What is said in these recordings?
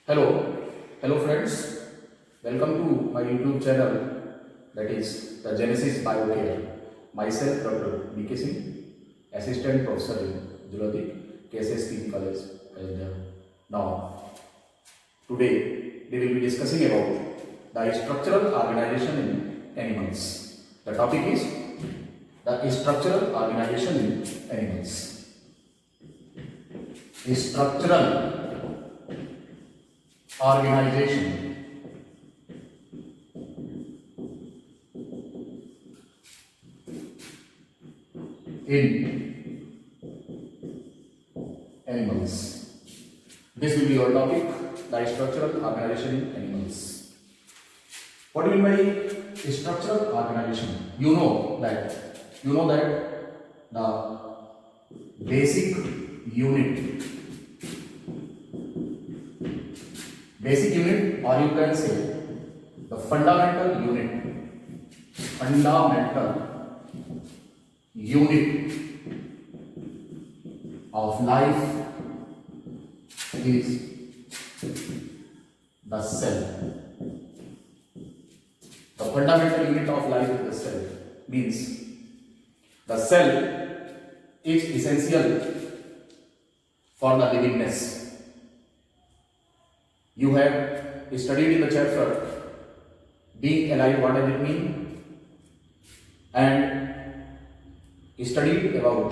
Hello, hello friends. Welcome to my YouTube channel, that is the Genesis Biocare. Myself, Dr. B.K. Singh, Assistant Professor in Zoology, KSS College, Ayodhya. Now, today we will be discussing about the structural organization in animals. The topic is the structural organization in animals. Structural organization in animals. This will be our topic, the structural organization in animals. What do you mean by structural organization? You know that the basic unit, or you can say the fundamental unit of life is the cell. The fundamental unit of life is the cell. Means the cell is essential for the livingness. You have studied in the chapter being alive, what does it mean? And studied about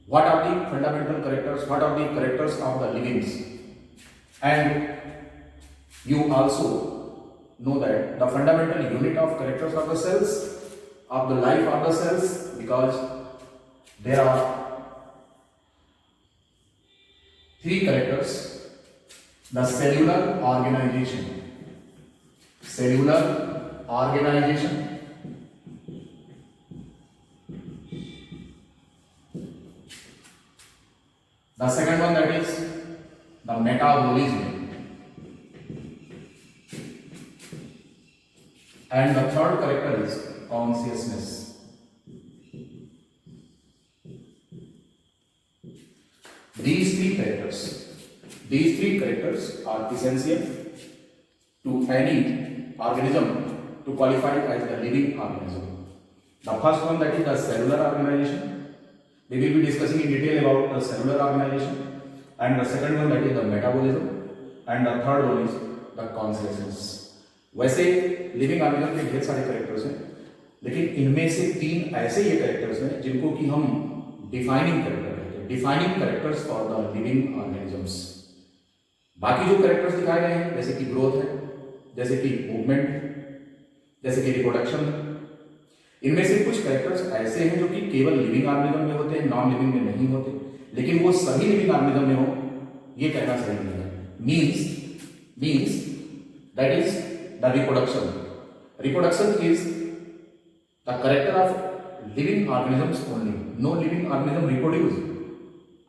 what are the fundamental characters, what are the characters of the livings. And you also know that the fundamental unit of characters of the cells, of the life of the cells, because there are three characters. The cellular organization, the second one, that is the metabolism, and the third character is consciousness. These three characters are essential to any organism to qualify as a living organism. The first one, that is the cellular organization. We will be discussing in detail about the cellular organization. And the second one, that is the metabolism. And the third one is the consciousness. वैसे living organism के ढेर सारे characters हैं, लेकिन इनमें से तीन ऐसे ये कैरेक्टर्स हैं जिनको कि हम डिफाइनिंग कैरेक्टर कहते हैं, defining characters for the living organisms. बाकी जो कैरेक्टर्स दिखाए गए हैं, जैसे कि ग्रोथ है, जैसे कि मूवमेंट, जैसे कि रिप्रोडक्शन, इनमें से कुछ कैरेक्टर्स ऐसे हैं जो कि केवल लिविंग ऑर्गेनिज्म में होते हैं, नॉन लिविंग में नहीं होते. लेकिन वो सभी लिविंग ऑर्गेनिज्म में हो, ये कहना सही नहीं है. Means that is the reproduction. Reproduction is the character of living organisms only. No living organism reproduce,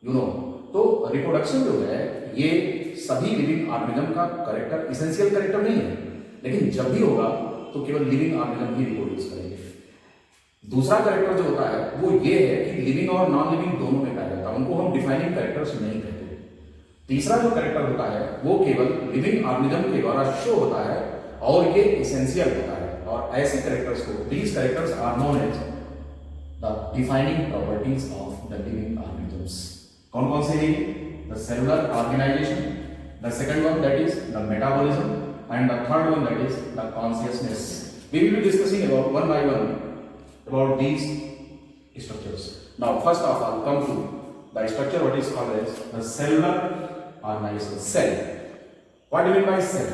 you know. तो रिप्रोडक्शन जो है ये सभी लिविंग ऑर्गेनिज्म का कैरेक्टर, इसेंशियल कैरेक्टर नहीं है, लेकिन जब भी होगा तो केवल लिविंग ऑर्गेनिज्म ही रिप्रोड्यूस करेंगे. दूसरा कैरेक्टर जो होता है वो ये है कि लिविंग और नॉन लिविंग दोनों में पाया जाता है, उनको हम डिफाइनिंग कैरेक्टर्स नहीं कहते. तीसरा जो कैरेक्टर होता है वो केवल लिविंग ऑर्गेनिज्म के द्वारा शो होता है और ये इसेंशियल होता है. और ऐसे कैरेक्टर्स को, these characters are known as the defining properties of the living organisms. कौन कौन से हैं? The cellular organization, the second one, that is the metabolism, and the third one, that is the consciousness. We will be discussing about one by one about these structures. Now first of all, come to the structure what is called as the cellular organization. Cell. What do you mean by cell?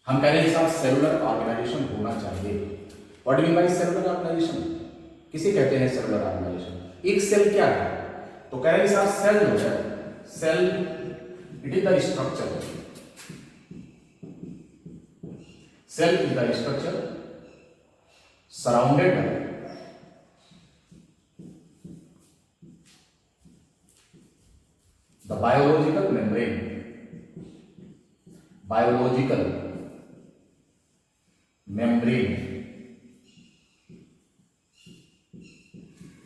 हम कह रहे हैं साहब cellular organisation होना चाहिए. What do you mean by cellular organization? किसे कहते हैं सेलुलर ऑर्गेनाइजेशन? एक सेल क्या है? तो कह रहे हैं साहब सेल जो है, cell it is the structure. Cell is the structure surrounded by the biological membrane. Biological membrane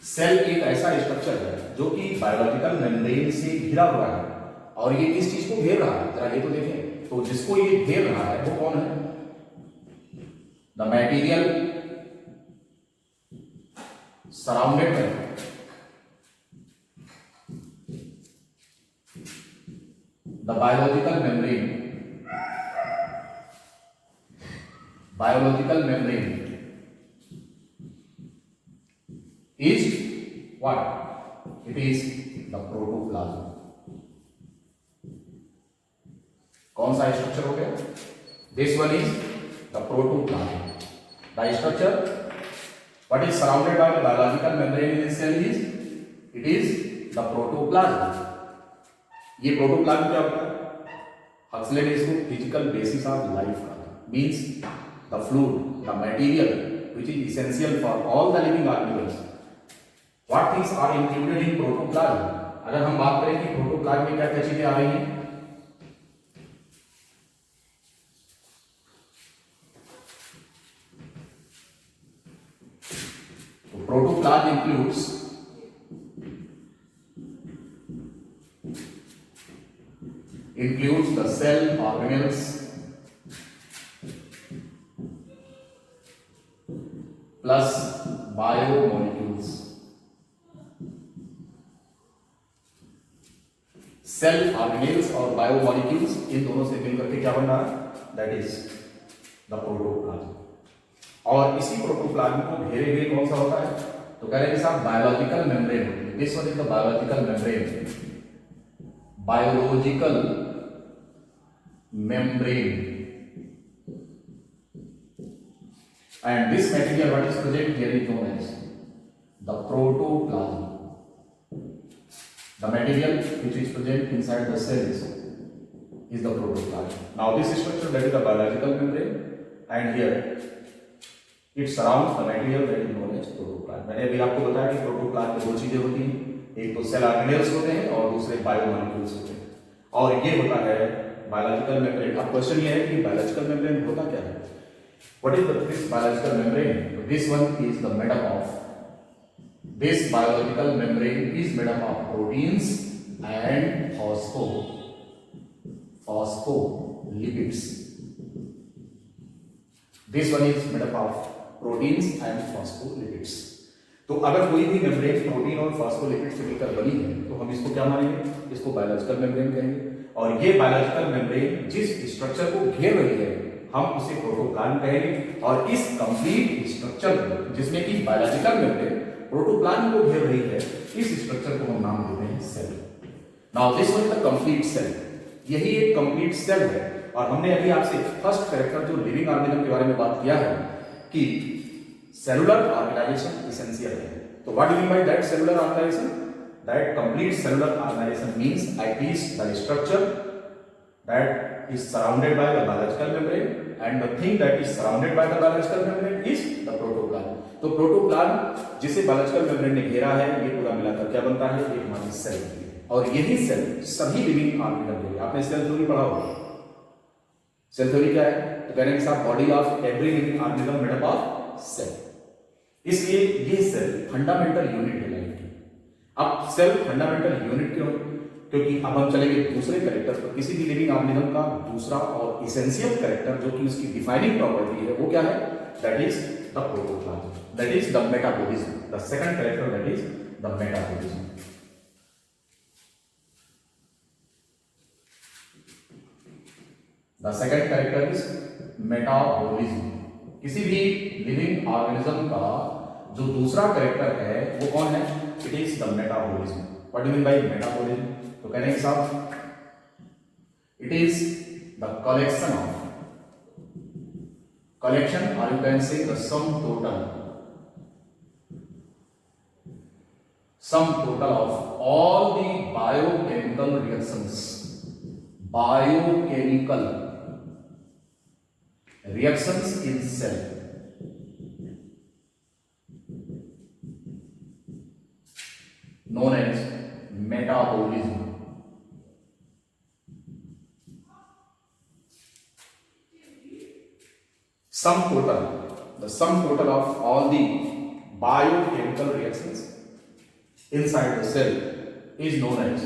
cell एक ऐसा स्ट्रक्चर है जो कि बायोलॉजिकल मेम्ब्रेन से घिरा हुआ है, और ये किस चीज को घेर रहा है, जरा ये तो देखें। तो जिसको ये घेर रहा है वो कौन है? The material surrounded by the biological membrane, biological membrane is what? It is the protoplasm. कौन सा स्ट्रक्चर हो गया? This one is the protoplasm. The structure what is surrounded by the biological membrane in the cell is, it is the protoplasm. ये protoplasm क्या होता है? Huxley ने इसको फिजिकल बेसिस ऑफ लाइफ कहा, means the fluid, the material which is essential for all the living organisms. What things are included in protoplasm? अगर हम बात करें कि प्रोटोप्लाज्म में क्या क्या चीजें आ रही हैं, तो protoplasm includes the cell organelles plus biomolecules. Cell organelles और बायोमोलिक्यूल्स, इन दोनों से मिलकर के क्या बन रहा है? That is the protoplasm. और इसी प्रोटोप्लाज्म को घेरे हुए कौन सा होता है? तो कह रहे हैं साहब बायोलॉजिकल मेम्ब्रेन होती है। This one is the biological membrane, biological membrane, and this material what is present here is known as the protoplasm. The material which is present inside the cells is the protoplasm. Now this structure that is the biological membrane, and here it surrounds the material that is known as protoplasm. मैंने अभी आपको बताया कि protoplasm में दो चीजें होती हैं, एक तो सेल ऑर्गेनेल्स होते हैं और दूसरे बायोमोलिक्यूल्स होते हैं, और ये होता है बायोलॉजिकल मेम्ब्रेन। अब क्वेश्चन ये है कि बायोलॉजिकल मेम्ब्रेन होता क्या है? What is this biological membrane? So this one is the made up of, this biological membrane is made up of proteins and phospholipids. This one is made up of proteins and phospholipids. तो अगर कोई भी membrane protein और phospholipid से मिलकर बनी है तो हम इसको क्या मानेंगे? इसको बायोलॉजिकल मेम्ब्रेन कहेंगे। और ये बायोलॉजिकल मेम्ब्रेन जिस स्ट्रक्चर को घेर रही है हम उसे प्रोटोप्लाज्म कहेंगे। और इस कंप्लीट स्ट्रक्चर को, जिसमें कि बायोलॉजिकल मेम्ब्रेन प्रोटोप्लाज्म को घेर रही है, इस स्ट्रक्चर को हम नाम देते हैं cell. Now this one is the complete cell, यही एक कंप्लीट सेल है। और हमने अभी आपसे फर्स्ट कैरेक्टर जो लिविंग ऑर्गेनिज्म के बारे में बात किया है कि सेलुलर ऑर्गेनाइजेशन एसेंशियल है। तो what do mean by that cellular organization? That complete cellular organization means at least the structure that is surrounded by the biological membrane, and the thing that is surrounded by the biological membrane is the protoplasm. तो protoplasm जिसे biological membrane ने घेरा है, ये पूरा मिलाकर क्या बनता है? एक हमारी सेल बनती है। और यही सेल सभी लिविंग ऑर्गेनिज्म के, आपने सेल थ्योरी पढ़ा होगा। सेल थ्योरी क्या है? तो कह रहे हैं साहब body of every living organism made up of cell. इसलिए ये सेल फंडामेंटल यूनिट है लाइफ की। अब सेल फंडामेंटल यूनिट क्यों? क्योंकि अब हम चलेंगे दूसरे कैरेक्टर पर। किसी भी लिविंग ऑर्गेनिज्म का दूसरा और एसेंशियल कैरेक्टर जो कि उसकी डिफाइनिंग प्रॉपर्टी है वो क्या है? That is the protoplasm, that is the metabolism. The second character that is the metabolism. The second character is metabolism. किसी भी लिविंग ऑर्गेनिज्म का जो दूसरा कैरेक्टर है वो कौन है? It is the metabolism. What do mean by metabolism? तो कह रहे हैं साहब इट इज द कलेक्शन और you can say the sum total of all the biochemical reactions in cell, known as metabolism. The sum total of all the biochemical reactions inside the cell is known as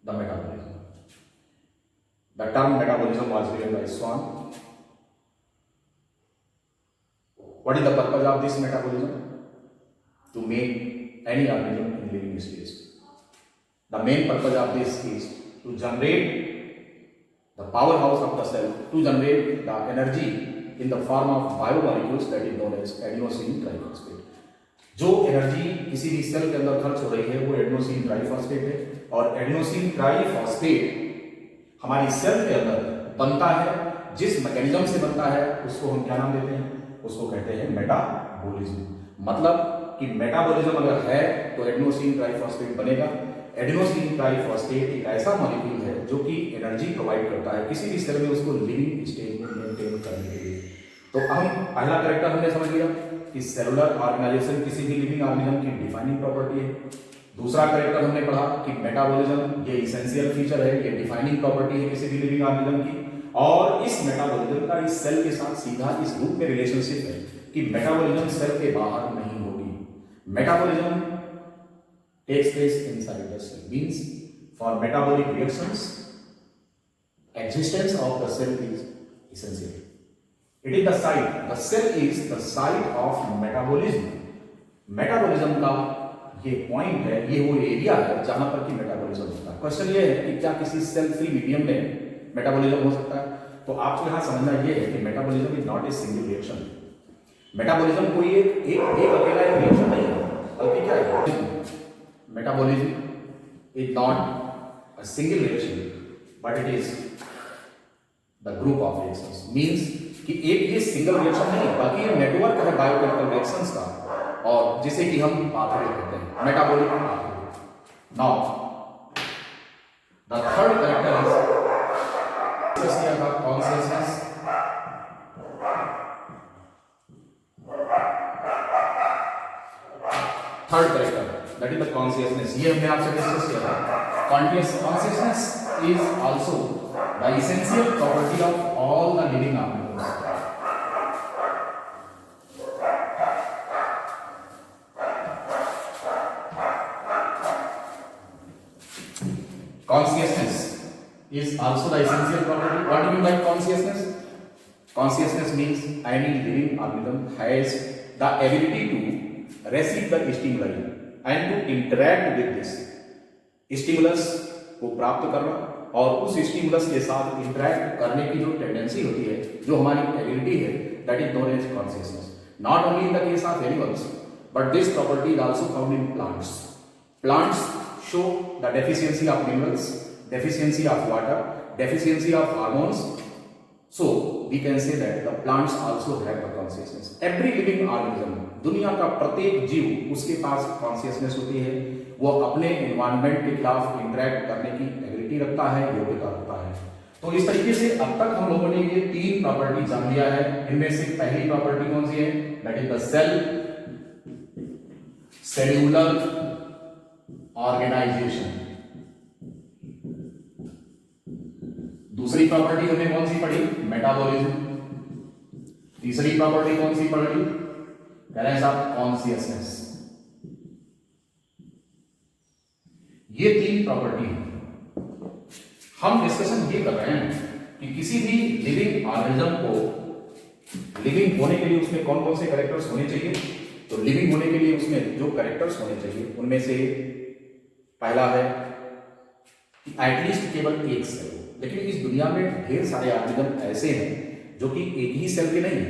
the metabolism. The term metabolism was given by Swan. What is the purpose of this metabolism? To make any organism in living state. The main purpose of this is to generate the powerhouse of the cell, to generate the energy in the form of biomolecules that is known as adenosine triphosphate. जो energy किसी भी cell के अंदर खर्च हो रही है वो एडेनोसिन ट्राइफॉस्फेट है, और एडेनोसिन ट्राइफॉस्फेट हमारी सेल के अंदर बनता है। जिस मैकेनिज्म से बनता है उसको हम क्या नाम देते हैं? उसको कहते हैं मेटाबॉलिज्म। मतलब कि मेटाबॉलिज्म अगर है तो एडेनोसिन ट्राइफॉस्फेट बनेगा। एडेनोसिन ट्राइफॉस्फेट एक ऐसा मॉलिक्यूल है जो कि एनर्जी प्रोवाइड करता है किसी भी सेल में उसको लिविंग स्टेज में मेंटेन करने के लिए। तो हम पहला कैरेक्टर हमने समझ लिया कि सेलुलर ऑर्गेनाइजेशन किसी भी लिविंग ऑर्गेनिज्म की डिफाइनिंग प्रॉपर्टी है। दूसरा कैरेक्टर हमने पढ़ा कि मेटाबॉलिज्म ये इसेंशियल फीचर है, ये डिफाइनिंग प्रॉपर्टी है किसी भी लिविंग ऑर्गेनिज्म की। और इस मेटाबॉलिज्म का इस सेल के साथ सीधा इस रूप में रिलेशनशिप है कि मेटाबॉलिज्म सेल के बाहर नहीं होगी। Metabolism takes place inside the cell, means for metabolic reactions existence of the cell is essential. It is the site, the cell is the site of metabolism. Metabolism का ये point है, ये वो area है जहां पर कि मेटाबॉलिज्म होता है। क्वेश्चन ये है कि क्या किसी सेल फ्री मीडियम में मेटाबॉलिज्म हो सकता है? तो आपको यहां समझना ये है कि metabolism is not a single reaction. Metabolism कोई एक अकेला एक रिएक्शन नहीं है, बल्कि क्या है? Metabolism is not a single reaction, but it is the group of reactions. Means कि एक ये सिंगल रिएक्शन नहीं बल्कि ये नेटवर्क है बायोकेमिकल रिएक्शंस का, और जिसे कि हम पाथवे कहते हैं, metabolic pathway. Now the third character is consciousness. Third character that is the consciousness. ये हमने आपसे डिस्कस किया था। Consciousness is also the essential property of all the living organisms. Consciousness is also the essential property. What do you mean by consciousness? Consciousness means any living organism has the ability to receive the stimuli and to interact with this stimulus को प्राप्त करना, और उस stimulus के साथ interact करने की जो टेंडेंसी होती है, जो हमारी एबिलिटी है, that is known as consciousness. Not only in the case of animals, but this property is also found in plants. Plants show the deficiency of minerals, deficiency of water, deficiency of hormones. So we can say that the plants also have the consciousness. Every living organism, दुनिया का प्रत्येक जीव उसके पास consciousness होती है। वो अपने environment के खिलाफ इंटरेक्ट करने की एबिलिटी रखता है, योग्यता रखता है। तो इस तरीके से अब तक हम लोगों ने ये तीन प्रॉपर्टी जान लिया है। इनमें से पहली प्रॉपर्टी कौन सी है? That is the cell, cellular organization. दूसरी प्रॉपर्टी हमने कौन सी पढ़ी? मेटाबॉलिज्म। तीसरी प्रॉपर्टी कौन सी पढ़ी? करेंस ऑफ कॉन्शियसनेस। ये तीन प्रॉपर्टी हम डिस्कशन ये कर रहे हैं कि किसी भी लिविंग ऑर्गेनिज्म को लिविंग होने के लिए उसमें कौन कौन से कैरेक्टर्स होने चाहिए। तो लिविंग होने के लिए उसमें जो कैरेक्टर्स होने चाहिए उनमें से पहला है कि एटलीस्ट केवल एक सेल। लेकिन इस दुनिया में ढेर सारे ऑर्गेनिज्म ऐसे हैं जो कि एक ही सेल के नहीं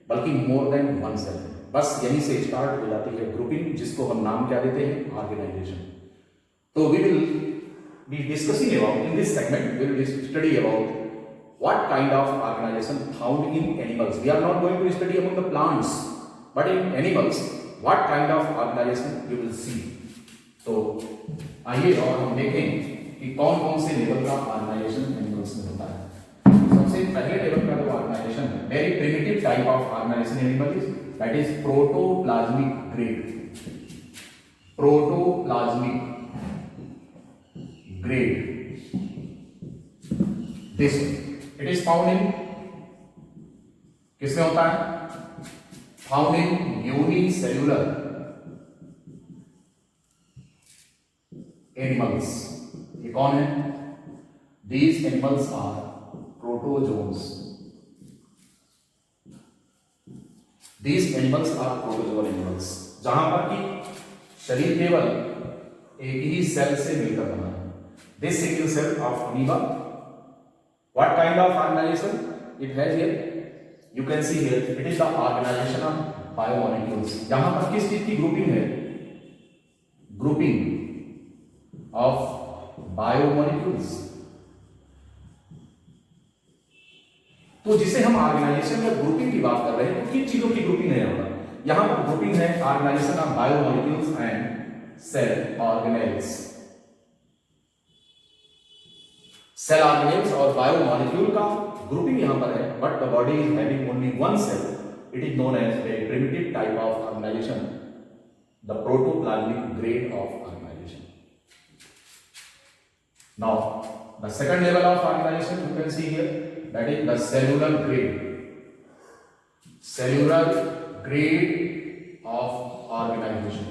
बल्कि मोर देन वन सेल है। बस यहीं से स्टार्ट हो जाती है ग्रुपिंग, जिसको हम नाम क्या देते हैं? ऑर्गेनाइजेशन। तो we will be discussing about in this segment, we will study about what kind of organization found in animals. We are not going to study about the plants, but in animals what kind of organization you will see. तो आइए और हम देखें कि कौन कौन से level का ऑर्गेनाइजेशन एनिमल्स में होता है। सबसे पहले लेवल का जो ऑर्गेनाइजेशन है, very primitive type of organization animal is that is protoplasmic grade. Protoplasmic grade, this it is found in, किसमें होता है? फाउंड इन यूनिसेल्यूलर एनिमल्स, ये कौन है? These animals are protozoans. These animals are protozoan animals, जहां पर कि शरीर केवल एक ही सेल से मिलकर बना है। This single cell of amoeba, what kind of organization it has here? You can see here it is the organization of biomolecules. यहां पर किस चीज की ग्रुपिंग है? Grouping of biomolecules. तो जिसे हम ऑर्गेनाइजेशन या ग्रुपिंग की बात कर रहे हैं, तो किन चीजों की ग्रुपिंग है यहां पर? यहां पर ग्रुपिंग है organization of biomolecules and cell organelles. Cell organelles और बायोमॉलिक्यूल का ग्रुपिंग यहां पर है, but the body is having only one cell, it is known as a primitive type of organization, the protoplasmic grade of organization. Now the second level of organization you can see here, that is the cellular grade, cellular grade of organization।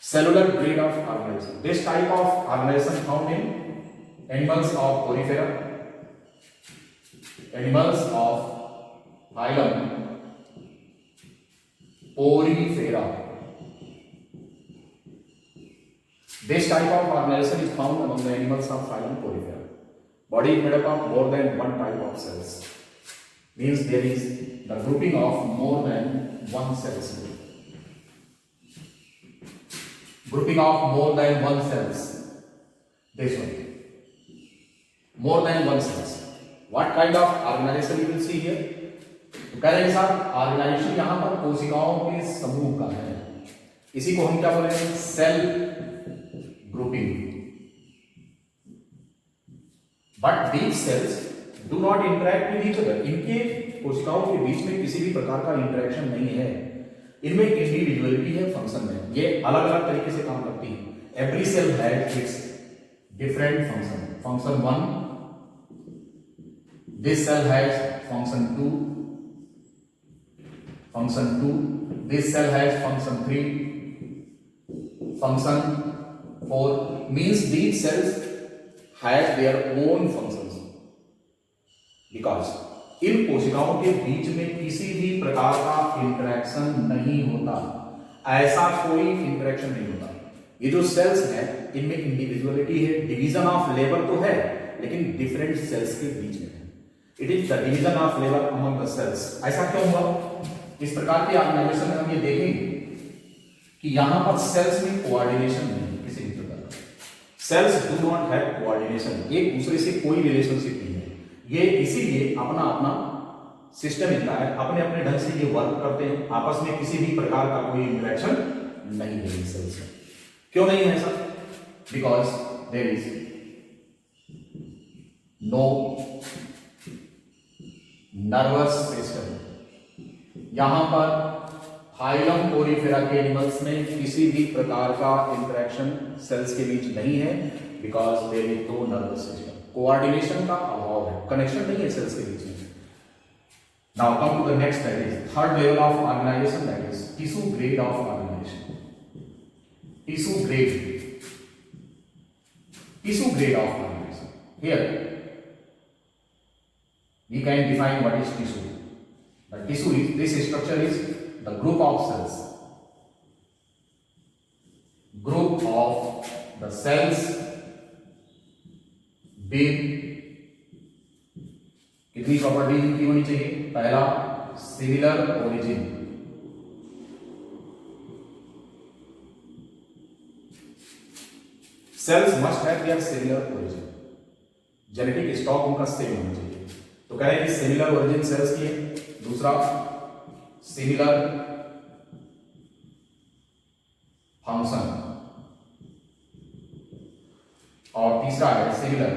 cellular grade of organization, this type of organization found in animals of porifera, animals of phylum porifera। This type of organization is found among the animals of phylum Porifera. Body is made up of more than one type of cells. Means there is the grouping of more than one cells. Grouping of more than one cells. This one. More than one cells. What kind of organization you will see here? तो कह रहे हैं साहब, organisation यहाँ पर कोशिकाओं के समूह का है। इसी को हम क्या बोलेंगे? Cell grouping। But these cells do not interact with each other। इनके कोशिकाओं के बीच में किसी भी प्रकार का इंटरेक्शन नहीं है। इनमें इंडिविजुअलिटी है फंक्शन में, ये अलग अलग तरीके से काम करती है। Every cell has its different function. Function 1, this cell has function 2, function 2, this cell has function 3, function 4, means these cells have their own functions, because इन कोशिकाओं के बीच में किसी भी प्रकार का इंटरेक्शन नहीं होता। ऐसा कोई इंटरेक्शन नहीं होता। ये जो सेल्स हैं इनमें इंडिविजुअलिटी है, डिवीजन ऑफ लेबर तो है, लेकिन डिफरेंट सेल्स के बीच में है। It is the division of labour among the cells. ऐसा क्यों हुआ? इस प्रकार के ऑर्गेनाइजेशन में हम ये देखेंगे कि यहां पर सेल्स में कोऑर्डिनेशन नहीं है। Sales do not have coordination, एक दूसरे से कोई रिलेशनशिप नहीं है। ये इसीलिए अपना अपना सिस्टम इनका है, अपने अपने ढंग से ये वर्क करते हैं, आपस में किसी भी प्रकार का कोई इंटरेक्शन नहीं है सेल्स में। क्यों नहीं है ऐसा? Because there is no nervous system. यहां पर फाइलम पोरीफेरा के एनिमल्स में किसी भी प्रकार का इंटरेक्शन सेल्स के बीच नहीं है, because there is no nervous system. Coordination का अभाव है, कनेक्शन नहीं है सेल्स के बीच में। Now come to the next, that is third level of organisation, that is tissue grade of organisation. Tissue grade, tissue grade of organisation. Here we can define what is tissue. The tissue is, this structure is the group of cells, group of the cells with कितनी property इनकी होनी चाहिए? पहला, similar origin. Cells must have their similar origin, genetic stock उनका same होना चाहिए। तो कह रहे हैं कि सिमिलर ओरिजिन सेल्स की है। दूसरा, सिमिलर फंक्शन, और तीसरा है सिमिलर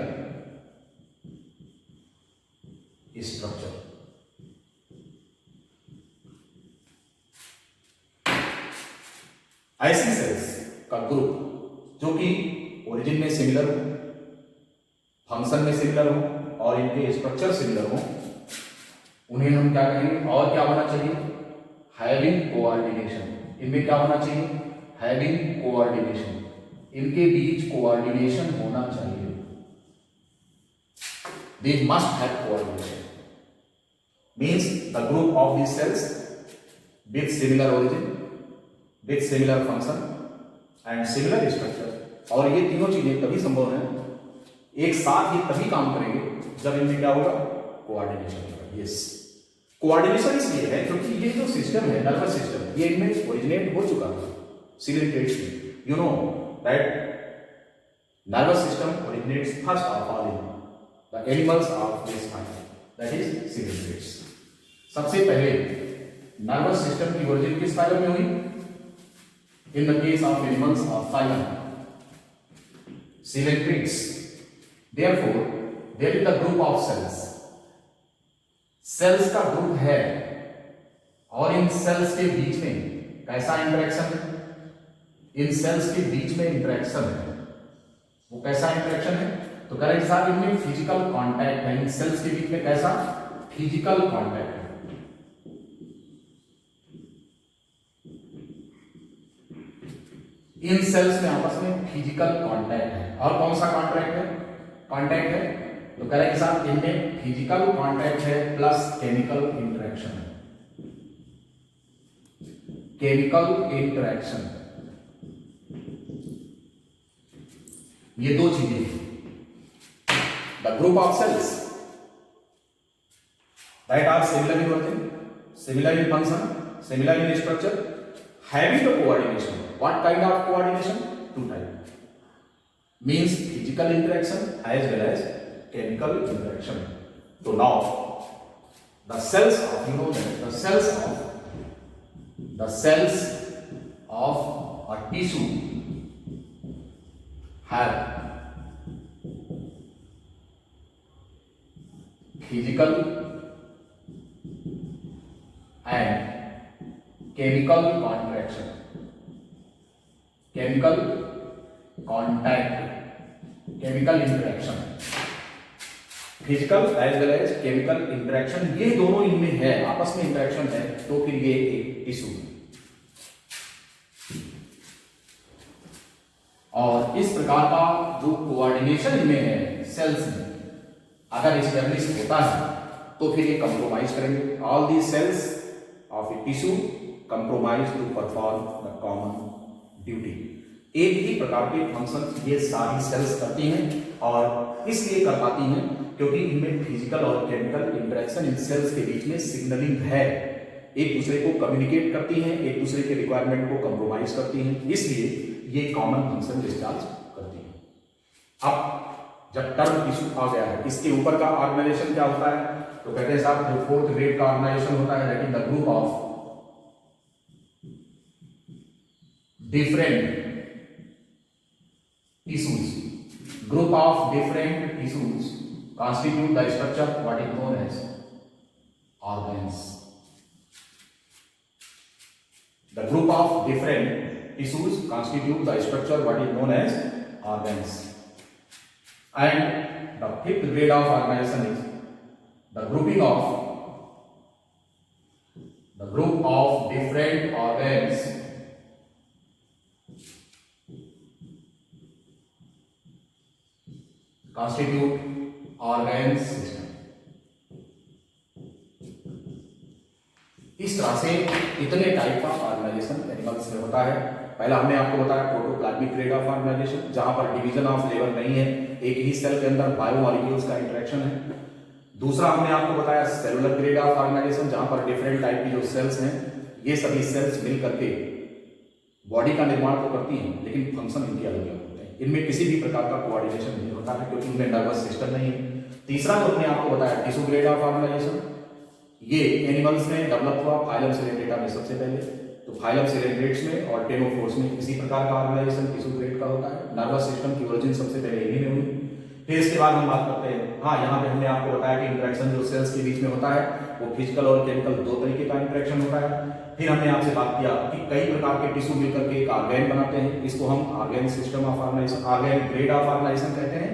स्ट्रक्चर। ऐसी सेल्स का ग्रुप जो कि ओरिजिन में सिमिलर हो, फंक्शन में सिमिलर हो और इनके स्ट्रक्चर सिमिलर हो, उन्हें हम क्या कहेंगे? और क्या होना चाहिए? हैविंग कोऑर्डिनेशन, इनमें क्या होना चाहिए, हैविंग कोऑर्डिनेशन, इनके बीच कोऑर्डिनेशन होना चाहिए, they must have coordination, means the group of these cells with similar origin, with similar function and similar structure, और ये तीनों चीजें तभी संभव है, एक साथ ही तभी काम करेंगे जब इनमें क्या होगा, कोऑर्डिनेशन होगा। यस, कोऑर्डिनेशन इसलिए है क्योंकि ये जो सिस्टम है, नर्वस सिस्टम, ये इनमें ओरिजिनेट हो चुका था सिलिंड्रेट्स में। You know that nervous system originates first of all in the animals of this phylum, that is ciliates। सबसे पहले नर्वस सिस्टम की ओरिजिन किस फाइलम में हुई, in the case of animals of phylum ciliates। therefore there is the group of cells, cells का group है, और इन sales के बीच में कैसा इंटरेक्शन है, इन सेल्स के बीच में इंटरेक्शन है, वो कैसा इंटरेक्शन है, तो करेक्ट साहब इनमें फिजिकल कांटेक्ट है, इन सेल्स के बीच में कैसा फिजिकल कांटेक्ट है, इन सेल्स में आपस में फिजिकल कांटेक्ट है, और कौन सा कांटेक्ट है, तो करेक्ट साहब इनमें फिजिकल कांटेक्ट है प्लस केमिकल इंटरेक्शन है, केमिकल इंटरेक्शन, ये दो चीजें हैं। The group of cells that are similar in origin, similar in function, similar in structure, having the coordination, what kind of coordination, two type, means physical interaction as well as chemical interaction। so now the cells of, you know that the cells of a tissue have physical and chemical contraction, chemical contact, chemical interaction, physical as well as chemical interaction, ये दोनों इनमें है, आपस में interaction है, तो फिर ये एक टिश्यू है। और इस प्रकार का जो कोऑर्डिनेशन इनमें है सेल्स में, अगर एस्टैब्लिश होता है तो फिर ये कंप्रोमाइज करेंगे, all the cells of a tissue compromise to perform the common duty. एक ही प्रकार के फंक्शन ये सारी सेल्स करती हैं, और इसलिए कर पाती हैं क्योंकि इनमें फिजिकल और केमिकल इंटरेक्शन इन सेल्स के बीच में सिग्नलिंग है, एक दूसरे को कम्युनिकेट करती हैं, एक दूसरे के रिक्वायरमेंट को कंप्रोमाइज करती हैं, इसलिए ये कॉमन फंक्शन डिस्चार्ज करती हैं। अब जब टर्म टिश्यू आ गया है, इसके ऊपर का ऑर्गेनाइजेशन क्या होता है, तो कहते हैं साहब जो फोर्थ ग्रेड का ऑर्गेनाइजेशन होता है, that is the group of different tissues, group of different tissues constitute the structure what is known as organs। the group of different tissues constitute the structure what is known as organs, and the fifth grade of organization is the grouping of the group of different organs constitute organ system। इस तरह से इतने type का organisation animals में होता है। पहला हमने आपको बताया प्रोटोप्लाज्मिक ग्रेड ऑफ ऑर्गेनाइजेशन, जहां पर डिवीजन ऑफ लेवल नहीं है, एक ही सेल के अंदर बायोमॉलिक्यूल्स का इंटरेक्शन है। दूसरा हमने आपको बताया सेलुलर ग्रेड ऑफ ऑर्गेनाइजेशन, जहां पर डिफरेंट टाइप की जो सेल्स हैं, ये सभी सेल्स मिल करके बॉडी का निर्माण तो करती हैं, लेकिन फंक्शन इनके अलग अलग होते हैं, इनमें किसी भी प्रकार का कोऑर्डिनेशन नहीं होता है क्योंकि इनमें नर्वस सिस्टम नहीं है। तीसरा जो हमने आपको बताया टिश्यू ग्रेड ऑफ ऑर्गेनाइजेशन, ये एनिमल्स में डेवलप हुआ फाइलम सिलेंड्रेटा में सबसे पहले, तो फाइलम सिलेंड्रेट्स में और टेनोफोर्स में इसी प्रकार का ऑर्गेनाइजेशन टिश्यू ग्रेड का होता है। नर्वस सिस्टम की ओरिजिन सबसे पहले इन्हीं में हुई। फिर इसके बाद हम बात करते हैं, हाँ यहाँ पे हमने आपको बताया कि इंटरेक्शन जो सेल्स के बीच में होता है वो फिजिकल और केमिकल दो तरीके का इंटरेक्शन होता है। फिर हमने आपसे बात किया कि कई प्रकार के टिश्यू मिलकर के एक ऑर्गेन बनाते हैं, इसको हम organ system of organisation, organ grade of organisation कहते हैं।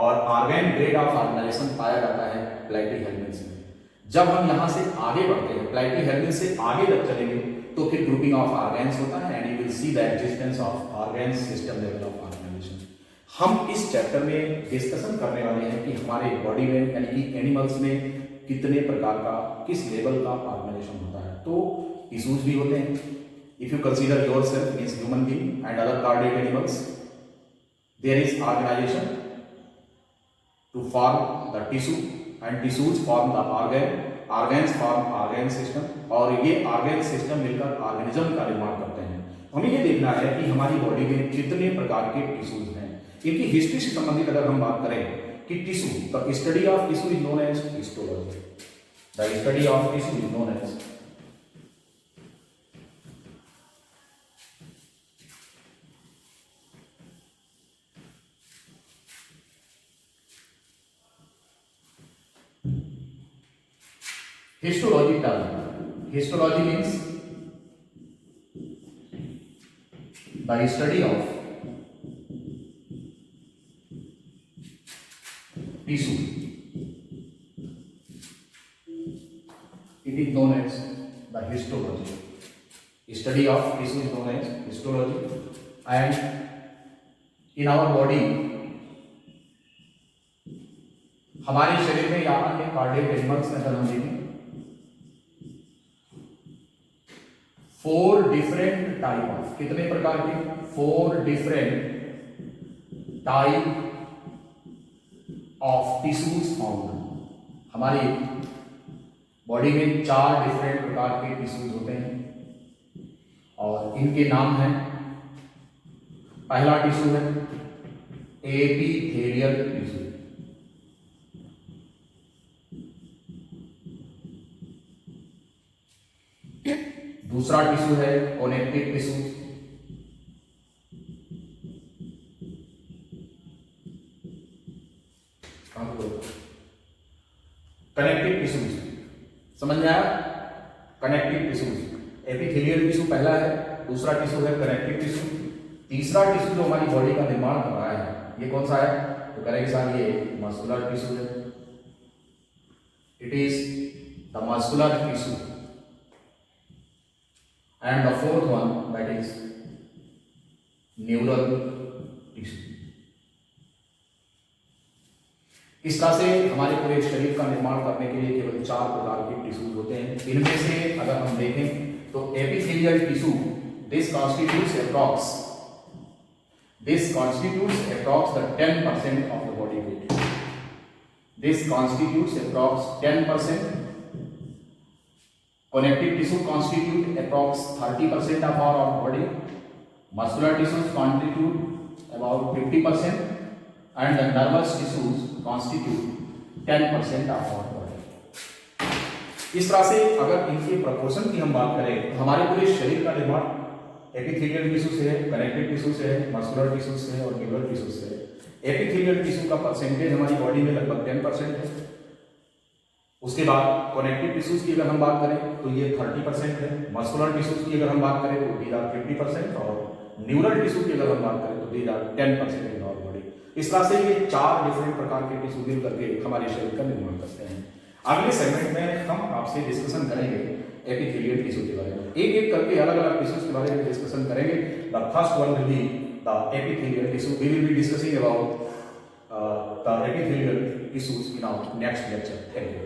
और ऑर्गेन ग्रेड ऑफ ऑर्गेनाइजेशन पाया जाता है प्लैटीहेल्मिन्थ्स में। जब हम यहाँ से आगे बढ़ते हैं, प्लेटिहेल्मिन्थ से आगे जब चलेंगे, तो फिर ग्रुपिंग ऑफ ऑर्गेन्स होता है and you will see the existence of organs system level of organisation. हम इस चैप्टर में डिस्कशन करने वाले हैं कि हमारे बॉडी में यानी कि एनिमल्स में कितने प्रकार का, किस लेवल का ऑर्गेनाइजेशन होता है। तो टिश्यूज भी होते हैं। If you consider yourself means human being and other cardiac animals, there is organisation to form the tissue and tissues form the organ, organs form organ system, और ये ऑर्गन सिस्टम मिलकर organism का निर्माण करते हैं। हमें ये देखना है कि हमारी बॉडी में कितने प्रकार के टिश्यूज हैं। इनकी हिस्ट्री से संबंधित अगर हम बात करें कि tissue, the study of tissue is known as histology. The study of tissue is known as histology term. Histology means the study of tissue. It is known as the histology. Study of tissue is known as histology. And in our body, हमारे शरीर में या अन्य cardiac animals में अगर हम देखें, 4 different type of, कितने प्रकार के, 4 different type of tissues found. हमारी बॉडी में 4 डिफरेंट प्रकार के टिश्यूज होते हैं और इनके नाम हैं, पहला टिश्यू है एपिथेलियल टिश्यू, दूसरा टिश्यू है कनेक्टिव टिश्यू, कनेक्टिव टिश्यूज समझ में आया। कनेक्टिव टिश्यूज, एपिथेलियल टिश्यू पहला है, दूसरा टिश्यू है कनेक्टिव टिश्यू, तीसरा टिश्यू जो हमारी बॉडी का निर्माण कर रहा है ये कौन सा है, तो करेंगे साहब ये मस्कुलर टिश्यू है। It is the muscular tissue. And the fourth one, that is neural tissue. इस तरह से हमारे पूरे शरीर का निर्माण करने के लिए केवल 4 प्रकार के टिश्यूज होते हैं। इनमें से अगर हम देखें तो epithelial tissue, this constitutes approx the 10% of the body weight. This constitutes approx 10%. Connective tissue constitute approx 30% of our body. Muscular tissues constitute about 50%, and the nervous tissues constitute 10% of our body. इस तरह से अगर इनके proportion की हम बात करें तो हमारे पूरे शरीर का निर्माण एपिथेलियल टिश्यू से है, कनेक्टिव टिश्यू से है, मस्कुलर टिश्यू से है और न्यूरल टिश्यू से है। एपिथेलियल टिश्यू का परसेंटेज हमारी बॉडी में लगभग 10% है। उसके बाद कनेक्टिव टिश्यूज की अगर हम बात करें तो ये 30% है, मस्कुलर टिश्यूज की अगर हम बात करें तो दीज आर 50% और न्यूरल टिश्यू की अगर हम बात करें तो these are 10% in our body. इस तरह से ये 4 डिफरेंट प्रकार के टिश्यू मिल करके हमारे शरीर का निर्माण करते हैं। अगले सेगमेंट में हम आपसे डिस्कशन करेंगे एपिथेलियल टिश्यू के बारे में, एक एक करके अलग अलग टिश्यूज के बारे में डिस्कशन करेंगे। The first one will be the epithelial tissue. We will be discussing about the epithelial tissues in our next lecture. Thank you.